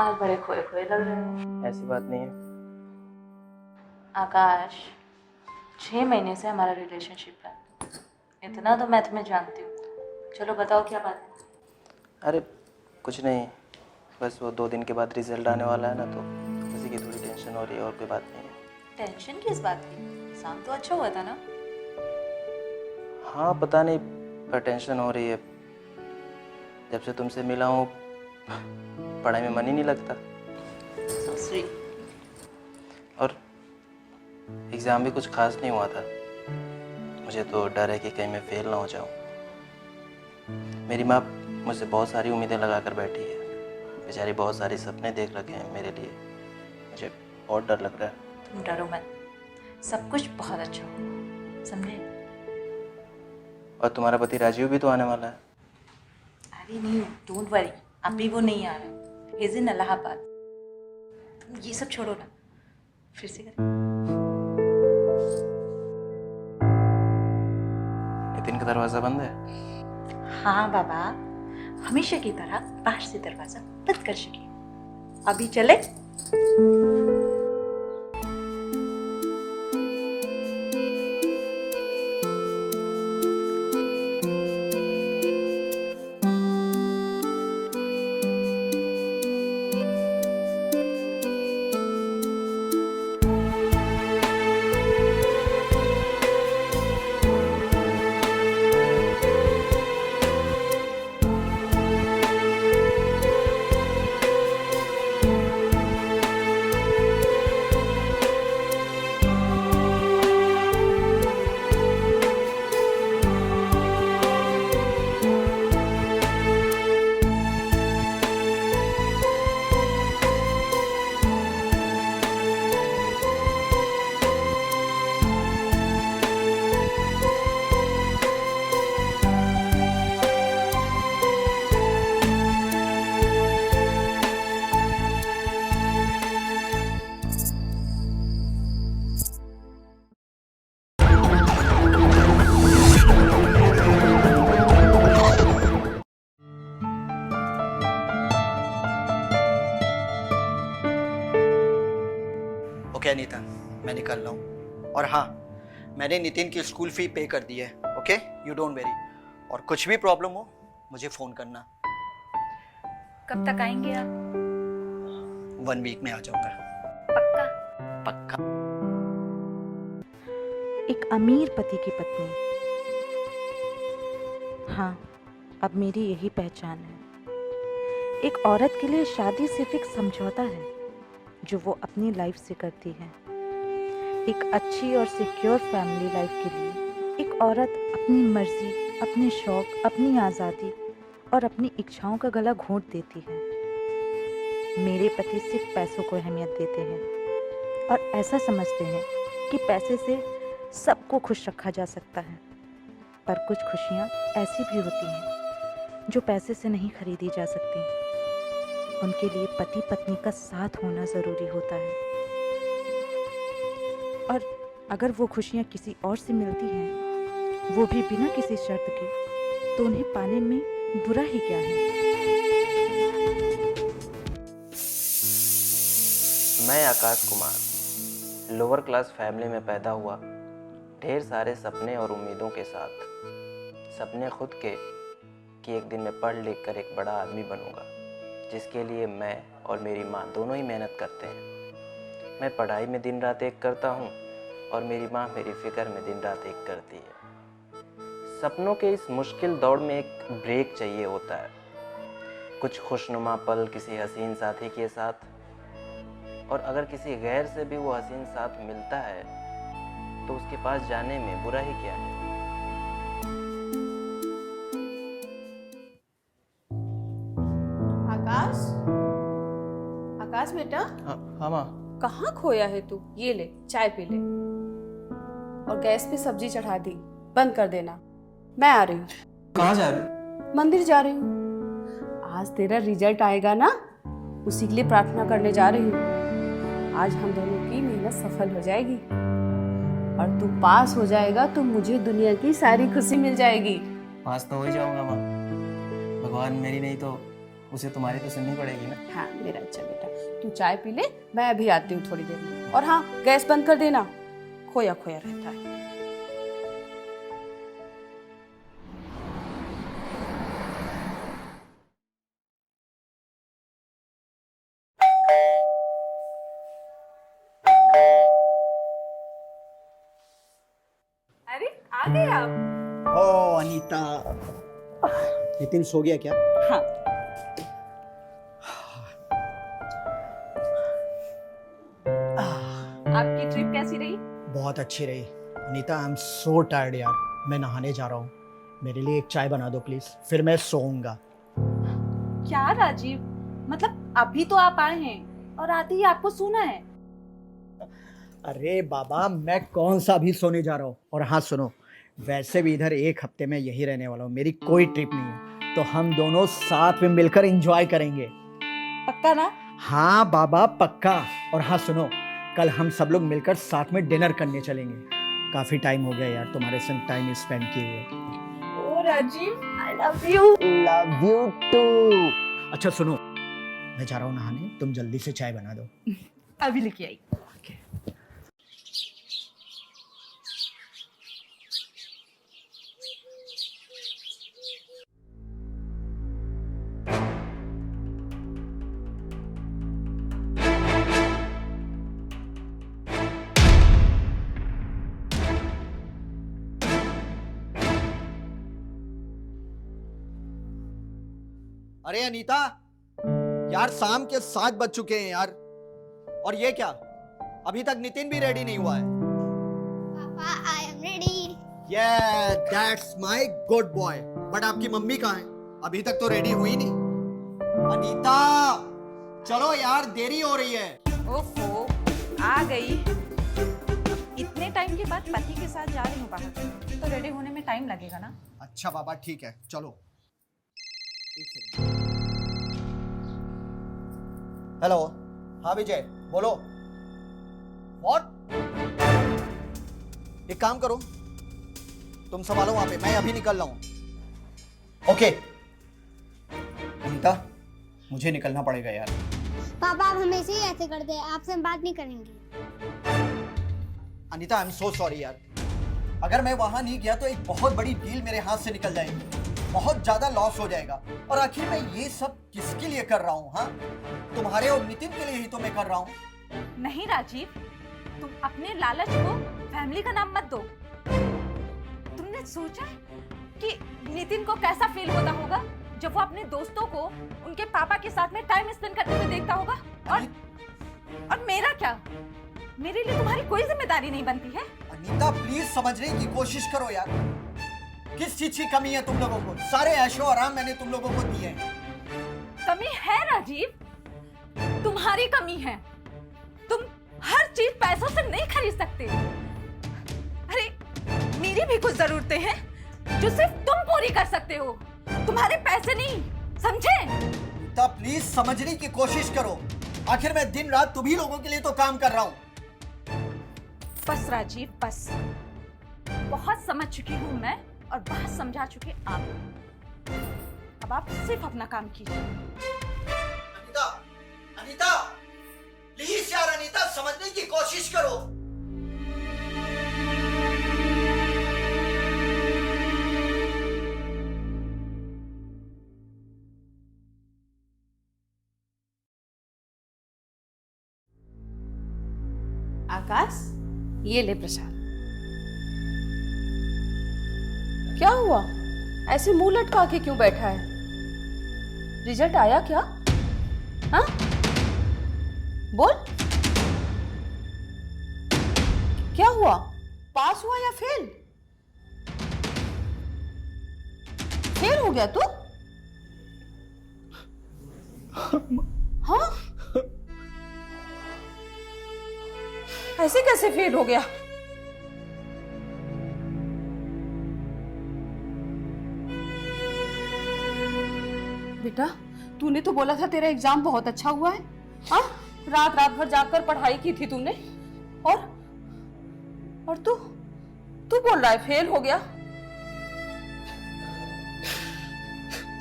आज बड़े खोए खोए लग रहे हो। ऐसी बात नहीं है। आकाश, 6 महीने से हमारा रिलेशनशिप है, इतना तो मैं तुम्हें जानती हूँ। चलो बताओ क्या बात है। अरे कुछ नहीं, बस वो 2 दिन के बाद रिजल्ट आने वाला है ना, तो उसी की थोड़ी टेंशन हो रही है, और कोई बात नहीं है। टेंशन किस बात की? एग्जाम तो अच्छा हुआ था ना। हाँ पता नहीं, पर टेंशन हो रही है। जब से तुमसे मिला हूँ पढ़ाई में मन ही नहीं लगता, सो स्वीट। और एग्ज़ाम भी कुछ खास नहीं हुआ था। मुझे तो डर है कि कहीं मैं फेल ना हो जाऊँ। मेरी माँ मुझसे बहुत सारी उम्मीदें लगा कर बैठी है, बेचारी बहुत सारे सपने देख रखे हैं मेरे लिए। मुझे बहुत डर लग रहा है। तुम डरो मत, सब कुछ बहुत अच्छा होगा, समझे? और तुम्हारा पति राजीव भी तो आने वाला है। अरे नहीं, डोंट वरी, अभी वो नहीं आ रहा, ही इज इन इलाहाबाद। तुम ये सब छोड़ो ना, फिर से कर। नितिन का दरवाज़ा बंद है। हाँ बाबा, हमेशा की तरह बाहर से दरवाजा बंद कर सके। अभी चले। ओके अनीता, मैं निकल रहा हूँ। और हाँ, मैंने नितिन की स्कूल फी पे कर दी है। Okay, you don't very. और कुछ भी प्रॉब्लम हो मुझे फ़ोन करना। कब तक आएंगे आप? 1 वीक में आ जाऊँगा। पक्का? पक्का। एक अमीर पति की पत्नी। हाँ, अब मेरी यही पहचान है। एक औरत के लिए शादी सिर्फ एक समझौता है जो वो अपनी लाइफ से करती है। एक अच्छी और सिक्योर फैमिली लाइफ के लिए एक औरत अपनी मर्जी, अपने शौक, अपनी आज़ादी और अपनी इच्छाओं का गला घोंट देती है। मेरे पति सिर्फ पैसों को अहमियत देते हैं और ऐसा समझते हैं कि पैसे से सबको खुश रखा जा सकता है। पर कुछ खुशियाँ ऐसी भी होती हैं जो पैसे से नहीं खरीदी जा सकती। उनके लिए पति पत्नी का साथ होना ज़रूरी होता है, और अगर वो खुशियाँ किसी और से मिलती हैं, वो भी बिना किसी शर्त के, तो उन्हें पाने में बुरा ही क्या है। मैं Akash Kumar lower class family में पैदा हुआ, ढेर सारे सपने और उम्मीदों के साथ। सपने खुद के कि एक दिन मैं पढ़ लिख कर एक बड़ा आदमी बनूंगा, जिसके लिए मैं और मेरी माँ दोनों ही मेहनत करते हैं। मैं पढ़ाई में दिन रात एक करता हूँ और मेरी माँ मेरी फिक्र में दिन रात एक करती है। सपनों के इस मुश्किल दौड़ में एक ब्रेक चाहिए होता है, कुछ खुशनुमा पल किसी हसीन साथी के साथ, और अगर किसी गैर से भी वो हसीन साथ मिलता है तो उसके पास जाने में बुरा ही क्या है। आकाश, आकाश बेटा, हाँ माँ। कहाँ खोया है तू? ये ले, चाय पी ले। और गैस पे सब्जी चढ़ा दी, बंद कर देना। मैं आ रही हूँ। कहाँ जा रहे हो? मंदिर जा रही हूँ। आज तेरा रिजल्ट आएगा ना, उसी के लिए प्रार्थना करने जा रही हूँ। आज हम दोनों की मेहनत सफल हो जाएगी और तू पास हो जाएगा तो मुझे दुनिया की सारी खुशी मिल जाएगी। पास तो हो ही जाऊंगा माँ, भगवान मेरी नहीं तो उसे तुम्हारी तो सुननी पड़ेगी ना। हाँ मेरा अच्छा बेटा, तू चाय पी ले, मैं अभी आती हूँ थोड़ी देर में। और हाँ, गैस बंद कर देना, खोया खोया रहता है। अरे आ गए आप। ओ अनीता, नितिन सो गया क्या? हाँ। आपकी ट्रिप कैसी रही? बहुत अच्छी रही Anita. I am so tired यार, मैं नहाने जा रहा हूँ। मेरे लिए एक चाय बना दो प्लीज, फिर मैं सोऊंगा। क्या राजीव, मतलब अभी तो आप आए हैं और आते ही आपको सोना है? अरे बाबा, मैं कौन सा भी सोने जा रहा हूँ। और हाँ सुनो, वैसे भी इधर एक हफ्ते में यही रहने वाला हूँ, मेरी कोई ट्रिप नहीं है, तो हम दोनों साथ में मिलकर एंजॉय करेंगे। पक्का ना? हाँ बाबा पक्का। और हाँ सुनो, कल हम सब लोग मिलकर साथ में डिनर करने चलेंगे। काफी टाइम हो गया यार तुम्हारे संग टाइम स्पेंड किए हुए। ओ Rajeev, I love you. Love you too. अच्छा सुनो, मैं जा रहा हूँ नहाने, तुम जल्दी से चाय बना दो। अभी लेके आई। अरे अनीता यार, शाम के 7 बज चुके हैं यार। और ये क्या, अभी तक नितिन भी रेडी नहीं हुआ है। पापा I am ready. Yeah, that's my good boy. But आपकी मम्मी कहाँ है? अभी तक तो रेडी हुई नहीं। अनीता चलो यार, देरी हो रही है। ओहो, आ गई। इतने टाइम के बाद पति के साथ जा रही हूँ बाहर, तो रेडी होने में टाइम लगेगा ना। अच्छा बाबा ठीक है, चलो। एक सेकंड। हेलो, हाँ विजय बोलो। व्हाट? एक काम करो, तुम संभालो वहां पे, मैं अभी निकल रहा हूं। ओके अनीता, मुझे निकलना पड़ेगा यार। पापा आप हमेशा ही ऐसे करते हैं, आपसे हम बात नहीं करेंगे। Anita I am so sorry यार, अगर मैं वहां नहीं गया तो एक बहुत बड़ी डील मेरे हाथ से निकल जाएगी, बहुत ज्यादा लॉस हो जाएगा। और आखिर मैं ये सब किसके लिए कर रहा हूँ? हाँ, तुम्हारे और नितिन के लिए ही तो मैं कर रहा हूँ। नहीं राजीव, तुम अपने लालच को फैमिली का नाम मत दो। तुमने सोचा है कि नितिन को कैसा फील होता होगा जब वो अपने दोस्तों को उनके पापा के साथ में टाइम स्पेंड करते हुए देखता होगा? और मेरा क्या? मेरे लिए तुम्हारी कोई जिम्मेदारी नहीं बनती है? अनीता प्लीज समझने की कोशिश करो यार, किस चीज की कमी है तुम लोगों को? सारे ऐशो आराम मैंने तुम लोगों को दिए हैं। कमी है राजीव, तुम्हारी कमी है। तुम हर चीज पैसों से नहीं खरीद सकते। अरे मेरी भी कुछ जरूरतें हैं जो सिर्फ तुम पूरी कर सकते हो, तुम्हारे पैसे नहीं, समझे? अनीता प्लीज समझने की कोशिश करो, आखिर मैं दिन रात तुम्ही लोगों के लिए तो काम कर रहा हूँ। बस राजीव बस, बहुत समझ चुकी हूँ मैं और बहुत समझा चुके आप। अब आप सिर्फ अपना काम कीजिए। अनीता, अनीता प्लीज यार, अनीता समझने की कोशिश करो। आकाश, ये ले प्रसाद। क्या हुआ, ऐसे मुंह लटका के क्यों बैठा है? रिजल्ट आया क्या? हाँ बोल, क्या हुआ? पास हुआ या फेल? फेल हो गया तू? हाँ, ऐसे कैसे फेल हो गया? बेटा, तूने तो बोला था तेरा एग्जाम बहुत अच्छा हुआ है। हाँ, रात रात भर जाकर पढ़ाई की थी तूने, और तू बोल रहा है फेल हो गया?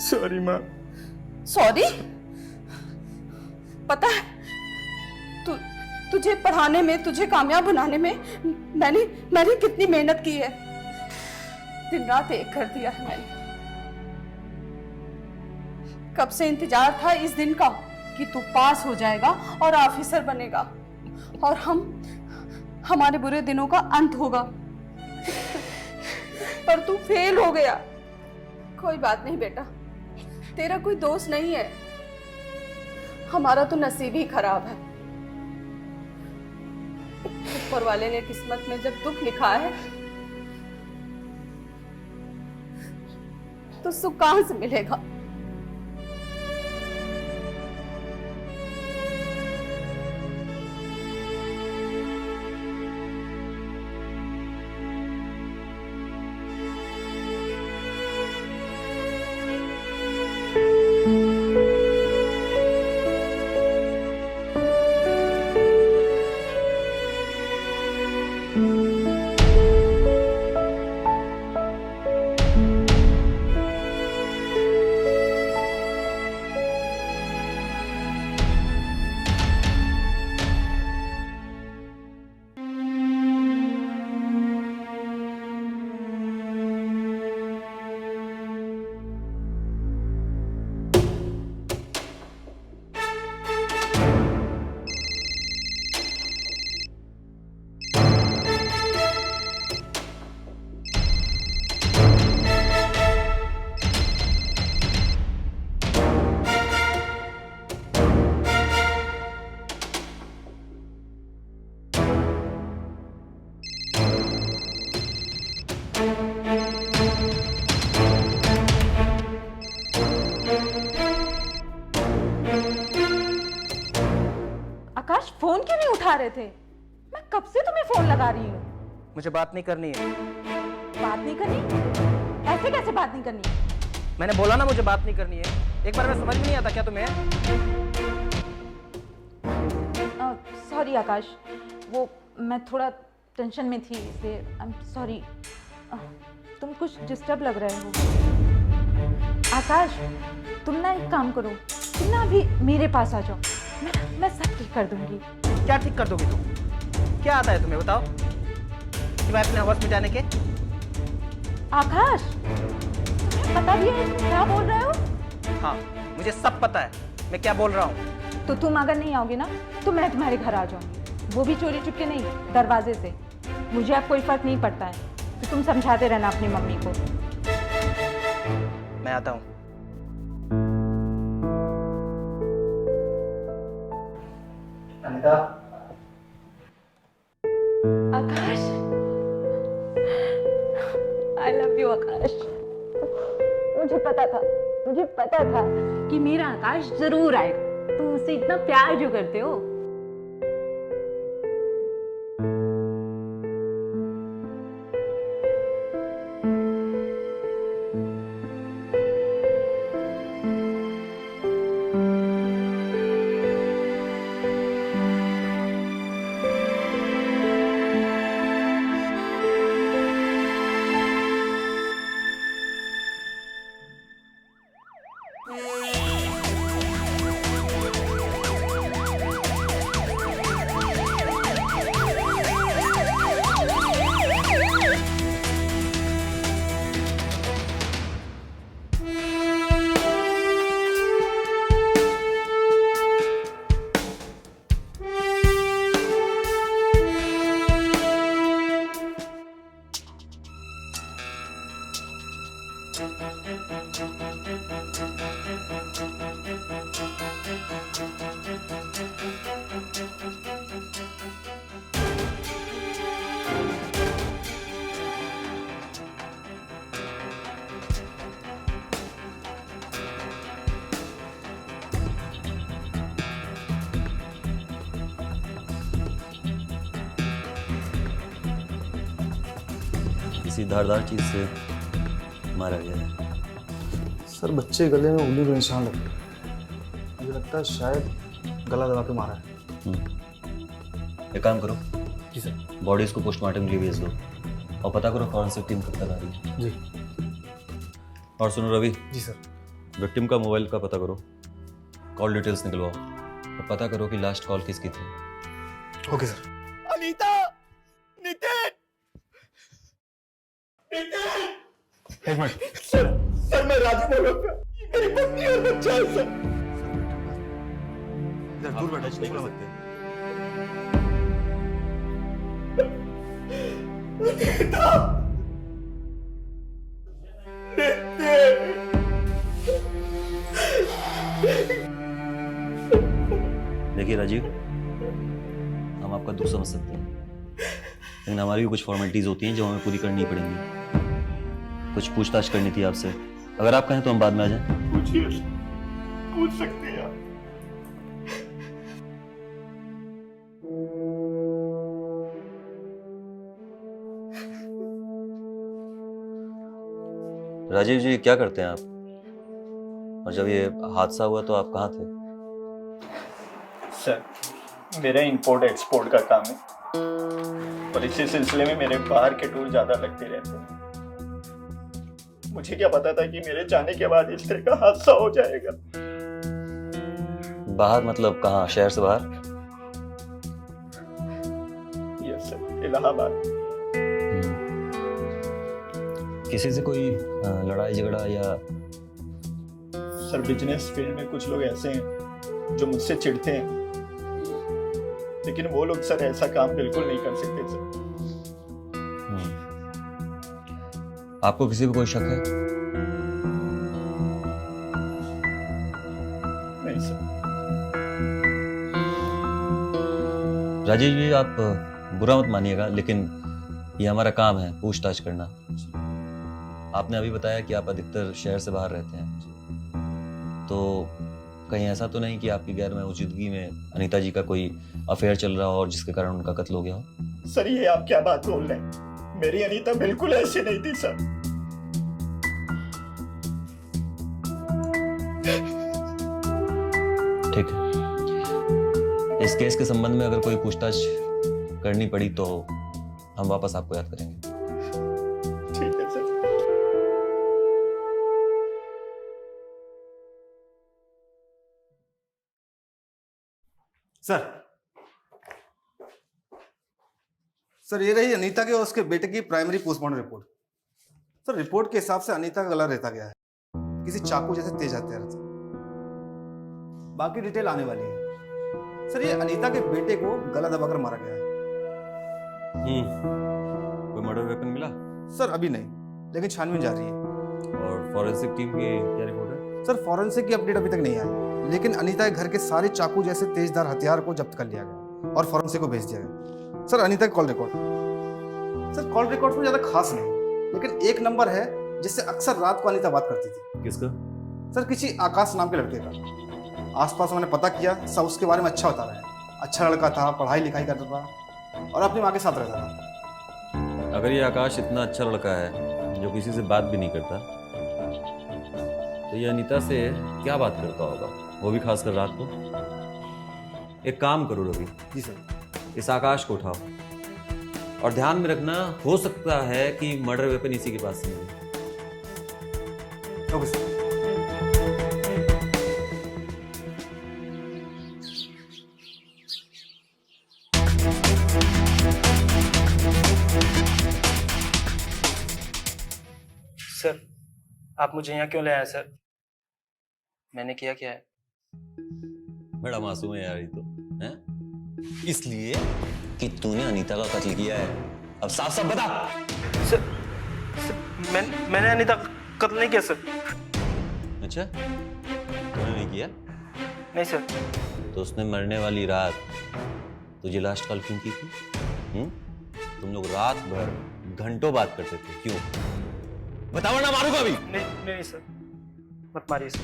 सॉरी माँ, सॉरी? पता है तुझे पढ़ाने में, तुझे कामयाब बनाने में मैंने कितनी मेहनत की है। दिन रात एक कर दिया है मैंने। कब से इंतजार था इस दिन का कि तू पास हो जाएगा और ऑफिसर बनेगा और हमारे बुरे दिनों का अंत होगा। पर तू फेल हो गया। कोई बात नहीं बेटा, तेरा कोई दोस्त नहीं है, हमारा तो नसीब ही खराब है। ऊपर वाले ने किस्मत में जब दुख लिखा है तो सुख कहां से मिलेगा? आकाश फोन क्यों नहीं उठा रहे थे? मैं कब से तुम्हें फोन लगा रही हूँ। मुझे बात नहीं करनी है। बात नहीं करनी? ऐसे कैसे बात नहीं करनी? मैंने बोला ना मुझे बात नहीं करनी है। एक बार में समझ में नहीं आता क्या तुम्हें? सॉरी आकाश, वो मैं थोड़ा टेंशन में थी इसलिए आई एम सॉरी। तुम कुछ डिस्टर्ब लग रहे हो। आकाश तुम ना एक काम करो, तुम ना अभी मेरे पास आ जाओ, मैं सब ठीक कर दूंगी। क्या ठीक कर दोगी तुम? क्या आता है तुम्हें बताओ कि मैं अपने हवस मिटाने के? आकाश तुम्हें पता भी है तुम क्या बोल रहे हो? हाँ मुझे सब पता है मैं क्या बोल रहा हूँ। तो तुम अगर नहीं आओगे ना तो मैं तुम्हारे घर आ जाऊंगी, वो भी चोरी चुपके नहीं, दरवाजे से। मुझे अब कोई फर्क नहीं पड़ता है, तो तुम समझाते रहना अपनी मम्मी को। मैं आता हूँ। अनिता। आकाश, आई लव यू आकाश। मुझे पता था कि मेरा आकाश जरूर आएगा। तुम मुझसे इतना प्यार जो करते हो। किसी धारदार चीज से मारा गया है। सर बच्चे गले में उंगली के निशान लगते हैं, मुझे लगता है शायद गला दबा के मारा है। एक काम करो, जी सर। बॉडीज को पोस्टमार्टम के लिए भेज दो और पता करो फॉरेंसिक टीम कब तक आ रही है। जी। और सुनो रवि, जी सर। विक्टिम का मोबाइल का पता करो, कॉल डिटेल्स निकलवाओ और पता करो कि लास्ट कॉल किसकी थी। Okay sir. अनीता, नितिन, एक मिनट। सर मैं राजू बोल रहा हूँ। ये मेरी पत्नी और बच्चा है सर। इधर दूर बैठो, थोड़ा मत दे। अनीता, देखिए राजीव, हम आपका दुख समझ सकते हैं, लेकिन हमारी भी कुछ फॉर्मेलिटीज होती हैं जो हमें पूरी करनी पड़ेंगी। कुछ पूछताछ करनी थी आपसे, अगर आप कहें तो हम बाद में आ जाएं। पूछिए, पूछ सकते हैं आप। राजीव जी क्या करते हैं आप, और जब ये हादसा हुआ तो आप कहाँ थे? सर मेरा इंपोर्ट एक्सपोर्ट का काम है और इसी सिलसिले में मेरे बाहर के टूर ज़्यादा लगते रहते हैं। मुझे क्या पता था कि मेरे जाने के बाद इस तरह का हादसा हो जाएगा। बाहर मतलब कहाँ, शहर से बाहर? Yes sir, Allahabad. किसी से कोई लड़ाई झगड़ा या? सर बिजनेस फील्ड में कुछ लोग ऐसे हैं जो मुझसे चिढ़ते हैं, लेकिन वो लोग सर ऐसा काम बिल्कुल नहीं कर सकते सर। आपको किसी पे कोई शक है? नहीं सर। राजीव जी आप बुरा मत मानिएगा, लेकिन ये हमारा काम है पूछताछ करना। आपने अभी बताया कि आप अधिकतर शहर से बाहर रहते हैं, तो कहीं ऐसा तो नहीं कि आपकी गैर मौजूदगी में अनीता जी का कोई अफेयर चल रहा हो और जिसके कारण उनका कत्ल हो गया हो? सर ये आप क्या बात बोल रहे हैं? मेरी अनीता बिल्कुल ऐसी नहीं थी सर। ठीक है, इस केस के संबंध में अगर कोई पूछताछ करनी पड़ी तो हम वापस आपको याद करेंगे। ठीक है सर। सर ये रही अनीता के और उसके बेटे की primary postmortem report. Sir report के हिसाब से अनीता का गला रेता गया है, किसी चाकू जैसे तेज हथियार से। बाकी डिटेल आने वाली है। सर ये अनीता के बेटे को गला दबाकर मारा गया है। कोई मर्डर वेपन मिला? सर अभी नहीं, लेकिन छानबीन जारी है। और फॉरेंसिक टीम की क्या रिपोर्ट है? सर फॉरेंसिक की अपडेट अभी तक नहीं आई, लेकिन अनीता के घर के सारे चाकू जैसे तेजधार हथियार को जब्त कर लिया गया और फॉरेंसिक को भेज दिया गया। सर अनीता का call record, sir call record में ज्यादा खास नहीं, लेकिन एक नंबर है जिससे अक्सर रात को अनीता बात करती थी। किसका? सर किसी आकाश नाम के लड़के का। आसपास मैंने पता किया, सब उसके बारे में अच्छा बता रहे हैं। अच्छा लड़का था, पढ़ाई लिखाई करता था और अपनी माँ के साथ रहता था। अगर ये आकाश इतना अच्छा लड़का है जो किसी से बात भी नहीं करता, तो ये अनीता से क्या बात करता होगा, वो भी खासकर रात को? एक काम करो रवि, जी सर। इस आकाश को उठाओ और ध्यान में रखना, हो सकता है कि मर्डर वेपन इसी के पास से मिले। Okay sir. सर आप मुझे यहाँ क्यों ले आए सर? मैंने किया क्या है? बड़ा मासूम है यार ये तो, हैं? इसलिए कि तूने अनीता का कत्ल किया है। अब साफ साफ बता। सर मैंने अनीता का कत्ल नहीं किया सर। अच्छा, तूने नहीं किया? नहीं सर। तो उसने मरने वाली रात तुझे लास्ट कॉल क्यों की थी? तुम लोग रात भर घंटों बात करते थे, क्यों? बताओ ना, मारूंगा अभी। नहीं सर, मत मारिए सर।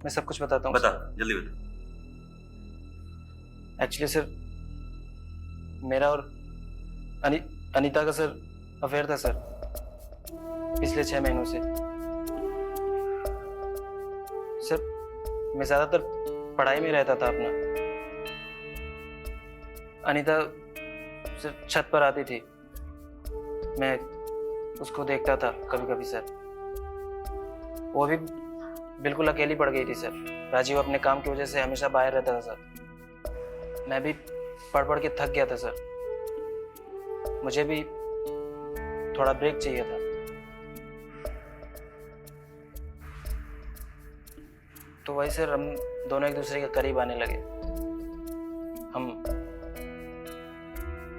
मैं सब कुछ बताता हूँ। बता, जल्दी बता। एक्चुअली सर मेरा और अनीता का सर अफेयर था सर, पिछले 6 महीनों से। सर मैं ज्यादातर पढ़ाई में रहता था अपना। अनीता सिर्फ छत पर आती थी, मैं उसको देखता था कभी कभी सर। वो भी बिल्कुल अकेली पड़ गई थी सर। राजीव अपने काम की वजह से हमेशा बाहर रहता था सर। मैं भी पढ़ पढ़ के थक गया था सर। मुझे भी थोड़ा ब्रेक चाहिए था। तो वही सर हम दोनों एक दूसरे के करीब आने लगे। हम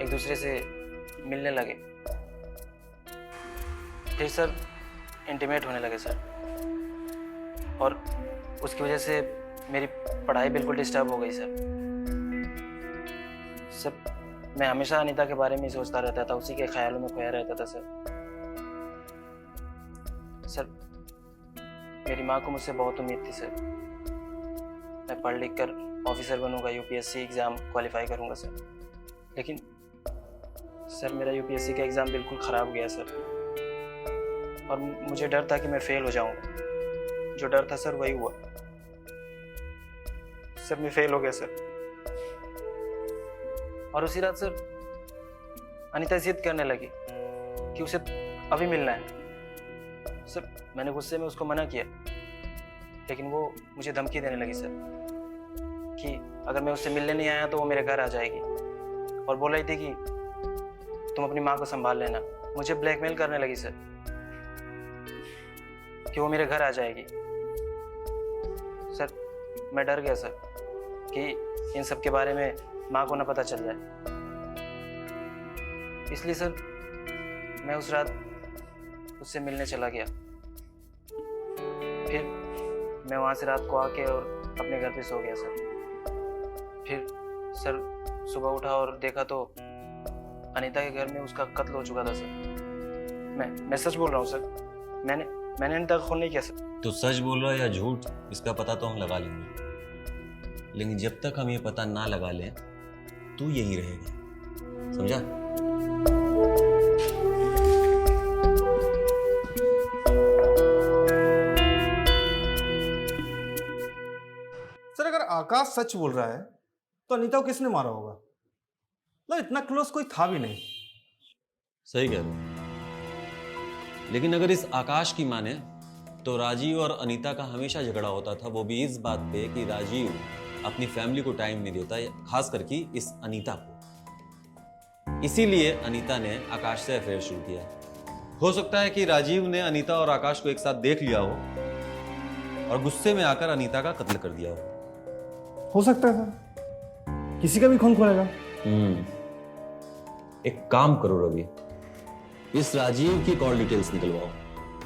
एक दूसरे से मिलने लगे, फिर सर इंटीमेट होने लगे सर। और उसकी वजह से मेरी पढ़ाई बिल्कुल डिस्टर्ब हो गई सर। मैं हमेशा अनीता के बारे में ही सोचता रहता था, उसी के ख्यालों में खोया रहता था सर। मेरी माँ को मुझसे बहुत उम्मीद थी सर। मैं पढ़ लिख कर ऑफिसर बनूंगा, यूपीएससी एग्ज़ाम क्वालिफाई करूंगा सर। लेकिन सर मेरा यूपीएससी का एग्ज़ाम बिल्कुल ख़राब गया सर, और मुझे डर था कि मैं फेल हो जाऊंगा। जो डर था सर वही हुआ सर, मैं फेल हो गया सर। और उसी रात सर अनीता जिद करने लगी कि उसे अभी मिलना है सर। मैंने गुस्से में उसको मना किया, लेकिन वो मुझे धमकी देने लगी सर कि अगर मैं उससे मिलने नहीं आया तो वो मेरे घर आ जाएगी, और बोल रही थी कि तुम अपनी माँ को संभाल लेना। मुझे ब्लैकमेल करने लगी सर कि वो मेरे घर आ जाएगी। सर मैं डर गया सर कि इन सब के बारे में माँ को ना पता चल जाए, इसलिए सर मैं उस रात उससे मिलने चला गया। फिर मैं वहाँ से रात को आके और अपने घर पे सो गया सर। फिर सर सुबह उठा और देखा तो अनीता के घर में उसका कत्ल हो चुका था सर। मैं सच बोल रहा हूँ सर। मैंने अनीता का खून नहीं किया सर। तो सच बोल रहा है या झूठ, इसका पता तो हम लगा लेंगे, लेकिन जब तक हम ये पता ना लगा लें तू यहीं रहेगा, समझा? सर अगर आकाश सच बोल रहा है तो अनीता को किसने मारा होगा? मतलब इतना क्लोज कोई था भी नहीं। सही कह रहे हो, लेकिन अगर इस आकाश की माने तो राजीव और अनीता का हमेशा झगड़ा होता था, वो भी इस बात पे कि राजीव अपनी फैमिली को टाइम नहीं देता, खास करके इस अनीता को। इसीलिए अनीता ने आकाश से अफेयर शुरू किया। हो सकता है कि राजीव ने अनीता और आकाश को एक साथ देख लिया हो और गुस्से में आकर अनीता का कत्ल कर दिया हो सकता है सर, किसी का भी खून खोलेगा। एक काम करो रवि, इस राजीव की कॉल डिटेल्स निकलवाओ,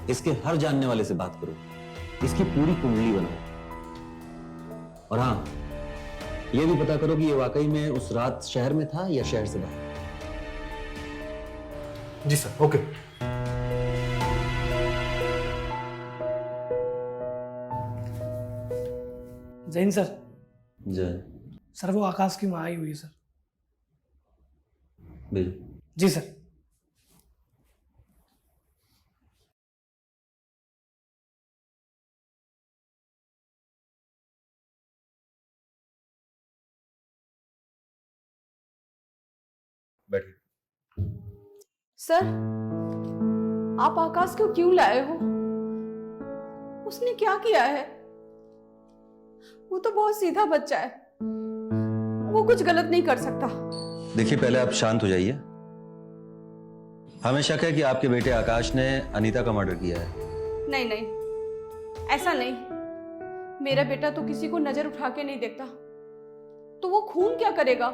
इसके हर जानने वाले से बात करो, इसकी पूरी कुंडली बनाओ, और हाँ ये भी पता करो कि ये वाकई में उस रात शहर में था या शहर से बाहर। जी सर, ओके। जैन सर। जय। सर वो आकाश की माँ आई हुई है सर। भेजो। जी सर। बैठिए। सर आप आकाश को क्यों लाए हो? उसने क्या किया है? वो तो बहुत सीधा बच्चा है, वो कुछ गलत नहीं कर सकता। देखिए पहले आप शांत हो जाइए। हमें शक है कि आपके बेटे आकाश ने अनीता का मर्डर किया है। नहीं नहीं, ऐसा नहीं। मेरा बेटा तो किसी को नजर उठा के नहीं देखता, तो वो खून क्या करेगा?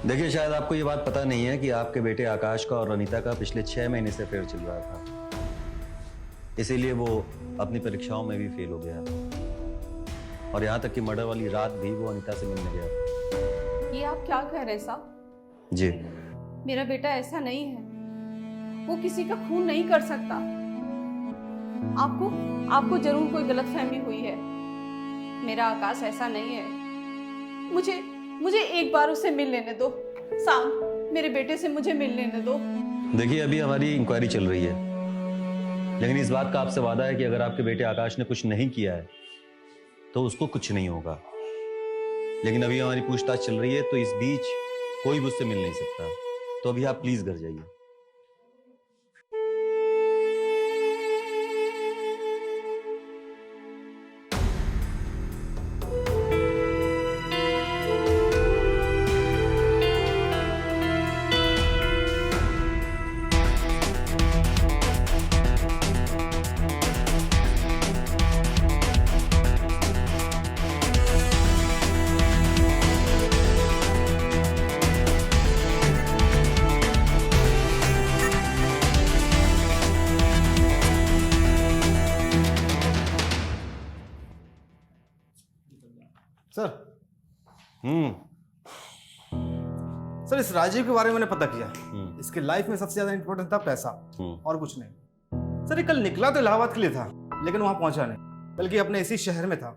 देखिए शायद आपको ये बात पता नहीं है कि आपके बेटे आकाश का और अनीता का पिछले 6 महीने से अफेयर चल रहा था, इसीलिए वो अपनी परीक्षाओं में भी फेल हो गया, और यहाँ तक कि मर्डर वाली रात भी वो अनीता से मिलने गया। ये आप क्या कह रहे हैं साहब? जी। मेरा बेटा ऐसा नहीं है, वो किसी का खून नहीं कर सकता। आपको जरूर कोई गलतफहमी हुई है। मेरा आकाश ऐसा नहीं है। मुझे एक बार उससे मिल लेने दो। शाम मेरे बेटे से मुझे मिल लेने दो। देखिए अभी हमारी इंक्वायरी चल रही है, लेकिन इस बात का आपसे वादा है कि अगर आपके बेटे आकाश ने कुछ नहीं किया है तो उसको कुछ नहीं होगा। लेकिन अभी हमारी पूछताछ चल रही है, तो इस बीच कोई मुझसे मिल नहीं सकता। तो अभी आप प्लीज घर जाइए। सर इस राजीव के बारे में मैंने पता किया, इसके लाइफ में सबसे ज्यादा इंपॉर्टेंट था पैसा और कुछ नहीं। सर ये कल निकला तो इलाहाबाद के लिए था, लेकिन वहां पहुंचा नहीं, बल्कि अपने इसी शहर में था,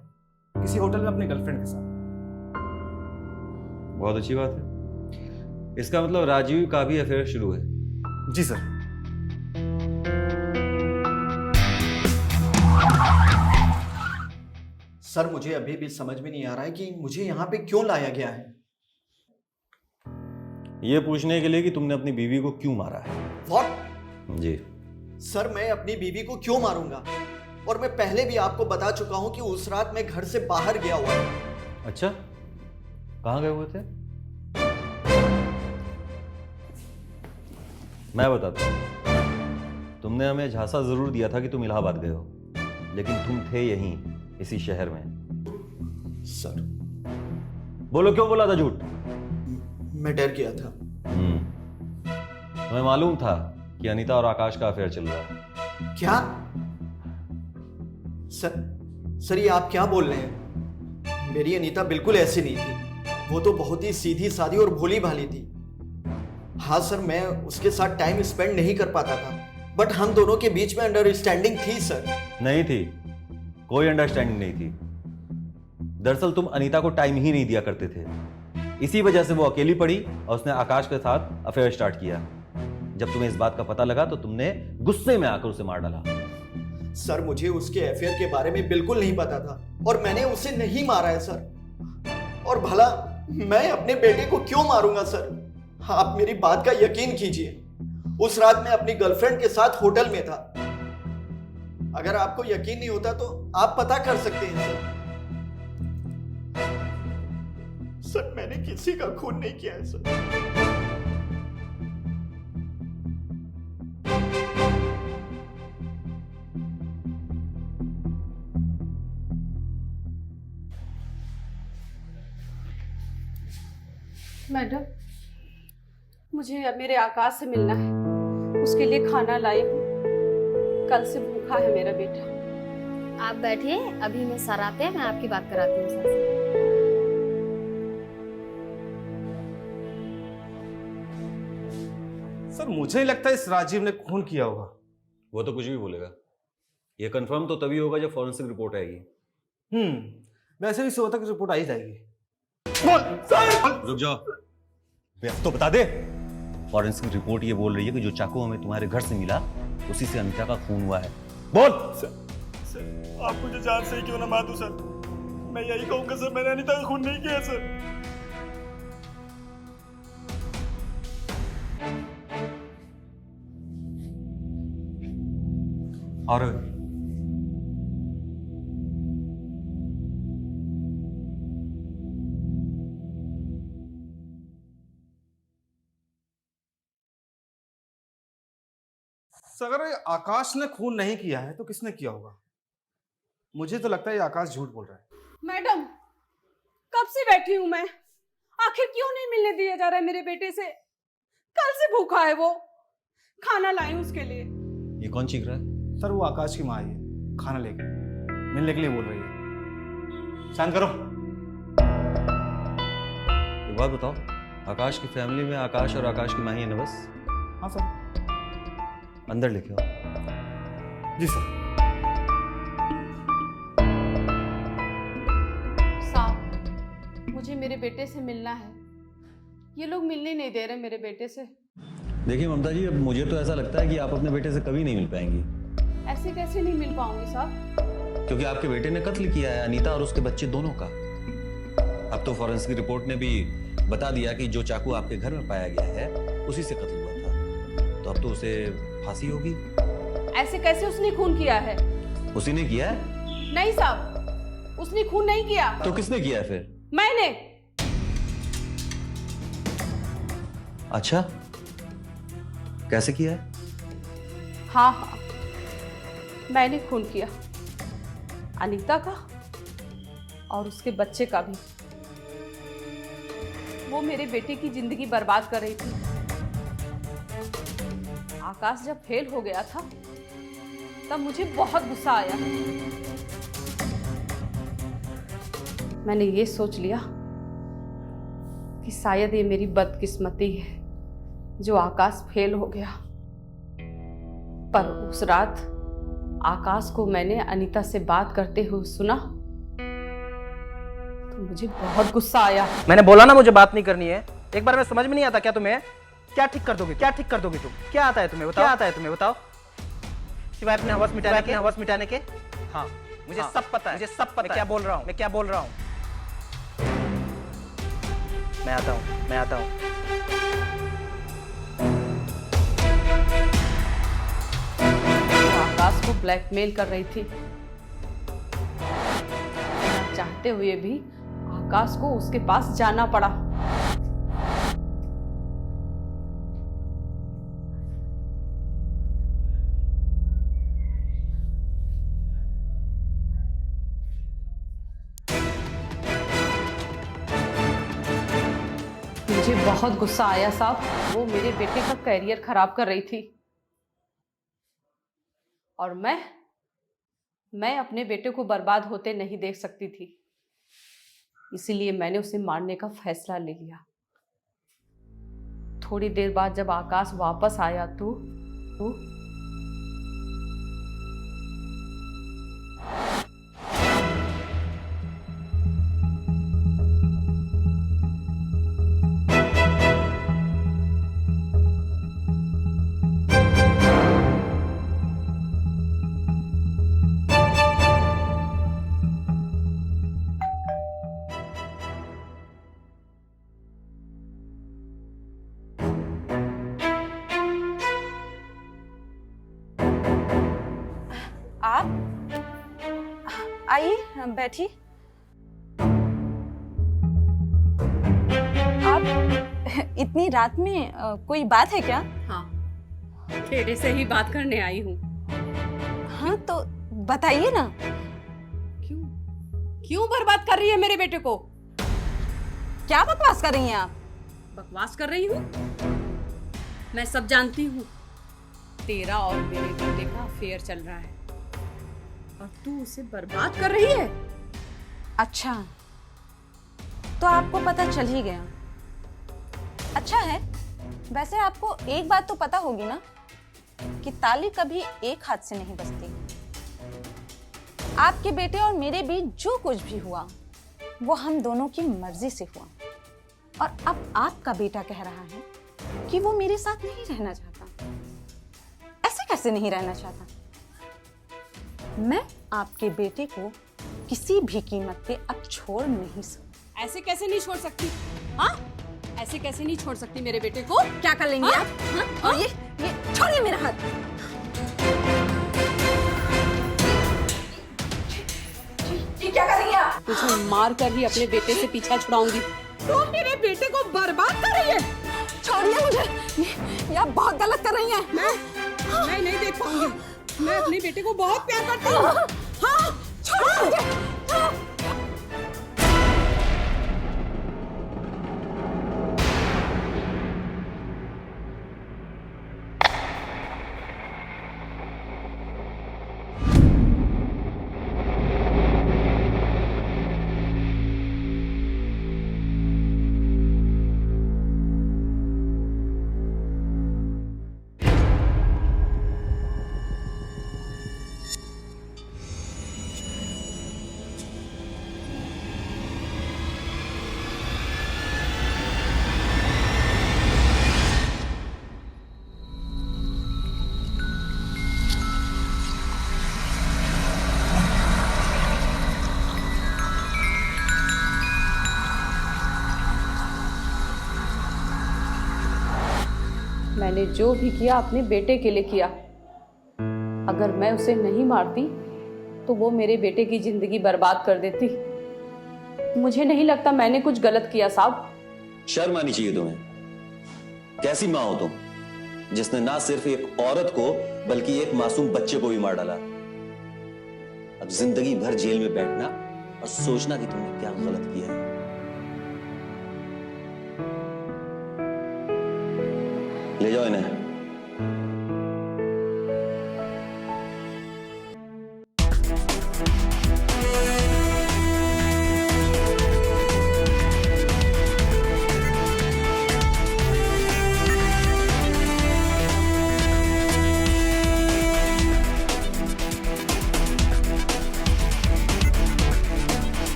किसी होटल में अपनी गर्लफ्रेंड के साथ। बहुत अच्छी बात है। इसका मतलब राजीव का भी अफेयर शुरू है। जी सर। सर मुझे अभी भी समझ में नहीं आ रहा है कि मुझे यहाँ पे क्यों लाया गया है। ये पूछने के लिए कि तुमने अपनी बीवी को क्यों मारा है। What? जी। सर मैं अपनी बीवी को क्यों मारूंगा, और मैं पहले भी आपको बता चुका हूं कि उस रात मैं घर से बाहर गया हुआ था। अच्छा, कहाँ गए हुए थे? मैं बताता हूँ। तुमने हमें झांसा जरूर दिया था कि तुम इलाहाबाद गए हो, लेकिन तुम थे यहीं इसी शहर में। सर बोलो, क्यों बोला था झूठ? मैं डर गया था। तुम्हें मालूम था कि अनीता और आकाश का अफेयर चल रहा है। क्या? सर ये आप क्या बोल रहे हैं? मेरी अनीता बिल्कुल ऐसी नहीं थी, वो तो बहुत ही सीधी सादी और भोली भाली थी। हाँ सर, मैं उसके साथ टाइम स्पेंड नहीं कर पाता था, बट हम दोनों के बीच में अंडरस्टैंडिंग थी सर। नहीं थी, कोई अंडरस्टैंडिंग नहीं थी। दरअसल तुम अनीता को टाइम ही नहीं दिया करते थे, इसी वजह से वो अकेली पड़ी और उसने आकाश के साथ अफेयर स्टार्ट किया। जब तुम्हें इस बात का पता लगा तो तुमने गुस्से में आकर उसे मार डाला। सर मुझे उसके अफेयर के बारे में बिल्कुल नहीं पता था, और मैंने उसे नहीं मारा है सर। और भला मैं अपने बेटे को क्यों मारूंगा सर? आप मेरी बात का यकीन कीजिए, उस रात मैं अपनी गर्लफ्रेंड के साथ होटल में था। अगर आपको यकीन नहीं होता तो आप पता कर सकते हैं सर। सर मैंने किसी का खून नहीं किया है सर। मैडम, मुझे अब मेरे आकाश से मिलना है, उसके लिए खाना लाई हूँ। कल से भूखा है मेरा बेटा। आप बैठिए, अभी मैं सर आते हैं, मैं आपकी बात कराती हूँ सर से। सर मुझे नहीं लगता इस राजीव ने खून किया होगा। वो तो कुछ भी बोलेगा। ये कंफर्म तो तभी होगा जब फॉरेंसिक रिपोर्ट आएगी। वैसे भी सोचा कि रिपोर्ट आ ही जाएगी। रुक जाओ, अब तो बता दे। फॉरेंसिक रिपोर्ट ये बोल रही है कि जो चाकू हमें तुम्हारे घर से मिला उसी से अनीता का खून हुआ है। बोल। सर आप मुझे जान से ही क्यों ना मार दूं सर, मैं यही कहूंगा सर, मैंने अनीता का खून नहीं किया सर। और अगर आकाश ने खून नहीं किया है तो किसने किया होगा? मुझे तो लगता है ये आकाश झूठ बोल रहा है। मैडम, कब से बैठी हूँ मैं, आखिर क्यों नहीं मिलने दिया जा रहा है मेरे बेटे से? कल से भूखा है वो, खाना लाई उसके लिए। ये कौन चीख रहा है? सर वो आकाश की माँ आई है, खाना लेके मिलने के लिए बोल रही है। शांत करो। एक बात बताओ, आकाश की फैमिली में आकाश और आकाश की माँ ही है ना बस? हाँ सर। अंदर लेके आओ। जी सर। साहब, मुझे मेरे बेटे से मिलना है, ये लोग मिलने नहीं दे रहे मेरे बेटे से। देखिए ममता जी, अब मुझे तो ऐसा लगता है कि आप अपने बेटे से कभी नहीं मिल पाएंगी। ऐसे कैसे नहीं मिल पाऊंगी साहब? क्योंकि आपके बेटे ने कत्ल किया है अनीता और उसके बच्चे दोनों का। अब तो फॉरेंसिक रिपोर्ट ने भी बता दिया कि जो चाकू आपके घर में पाया गया है उसी से कत्ल हुआ था, तो अब तो उसे फांसी होगी। ऐसे कैसे उसने खून किया है? उसी ने किया है? नहीं साहब, उसने खून नहीं किया। तो किसने किया है फिर? मैंने। अच्छा, कैसे किया है? हाँ, मैंने खून किया, अनीता का और उसके बच्चे का भी। वो मेरे बेटे की जिंदगी बर्बाद कर रही थी। आकाश जब फेल हो गया था तब मुझे बहुत गुस्सा आया। मैंने ये सोच लिया कि शायद ये मेरी बदकिस्मती है जो आकाश फेल हो गया। पर उस रात आकाश को मैंने अनीता से बात करते हुए सुना तो मुझे बहुत गुस्सा आया। मैंने बोला ना मुझे बात नहीं करनी है। एक बार में समझ में नहीं आता क्या तुम्हें? क्या ठीक कर दोगे? क्या ठीक कर दोगे तुम? क्या आता है तुम्हें बताओ? क्या आता है तुम्हें बताओ? सिवाय अपने हवस मिटाने के। हाँ मुझे सब पता है, मुझे सब पता है। मैं क्या बोल रहा हूँ? मैं आता हूँ। आकाश को ब्लैकमेल कर रही थी। बिना चाहते हुए भी आकाश को उसके पास जाना पड़ा। मुझे बहुत गुस्सा आया साहब। वो मेरे बेटे का करियर खराब कर रही थी और मैं अपने बेटे को बर्बाद होते नहीं देख सकती थी। इसीलिए मैंने उसे मारने का फैसला ले लिया। थोड़ी देर बाद जब आकाश वापस आया तो आप आइए, बैठिए। आप इतनी रात में कोई बात है क्या? हाँ, तेरे से ही बात करने आई हूँ। हाँ तो बताइए ना। क्यों बर्बाद कर रही है मेरे बेटे को? क्या बकवास कर रही हैं आप? बकवास कर रही हूँ? मैं सब जानती हूँ। तेरा और मेरे बेटे का अफेयर चल रहा है और तू उसे बर्बाद कर रही है। अच्छा, तो आपको पता चल ही गया। अच्छा है, वैसे आपको एक बात तो पता होगी ना कि ताली कभी एक हाथ से नहीं बजती। आपके बेटे और मेरे बीच जो कुछ भी हुआ वो हम दोनों की मर्जी से हुआ, और अब आपका बेटा कह रहा है कि वो मेरे साथ नहीं रहना चाहता। ऐसे कैसे नहीं रहना चाहता? मैं आपके बेटे को किसी भी कीमत पे अब छोड़ नहीं सकती। ऐसे कैसे नहीं छोड़ सकती? हाँ, ऐसे कैसे नहीं छोड़ सकती मेरे बेटे को? क्या कर लेंगे आप? हाँ? और ये छोड़िए मेरा हाथ। ये क्या कर रही हैं आप? तुझे मार कर ही अपने बेटे से पीछा छुड़ाऊंगी। तो मेरे बेटे को बर्बाद कर रही है। छोड़िए मुझे, ये आप बहुत गलत कर रही हैं। मैं नहीं देख पाऊंगी। मैं अपने बेटे को बहुत प्यार करती हूँ। हाँ, छोड़िए मुझे। मैंने जो भी किया अपने बेटे के लिए किया। अगर मैं उसे नहीं मारती तो वो मेरे बेटे की जिंदगी बर्बाद कर देती। मुझे नहीं लगता मैंने कुछ गलत किया साहब। शर्म आनी चाहिए तुम्हें। कैसी माँ हो तुम जिसने ना सिर्फ एक औरत को बल्कि एक मासूम बच्चे को भी मार डाला। अब जिंदगी भर जेल में बैठना और सोचना कि तुमने क्या गलत किया है। ले जाओ इन्हें।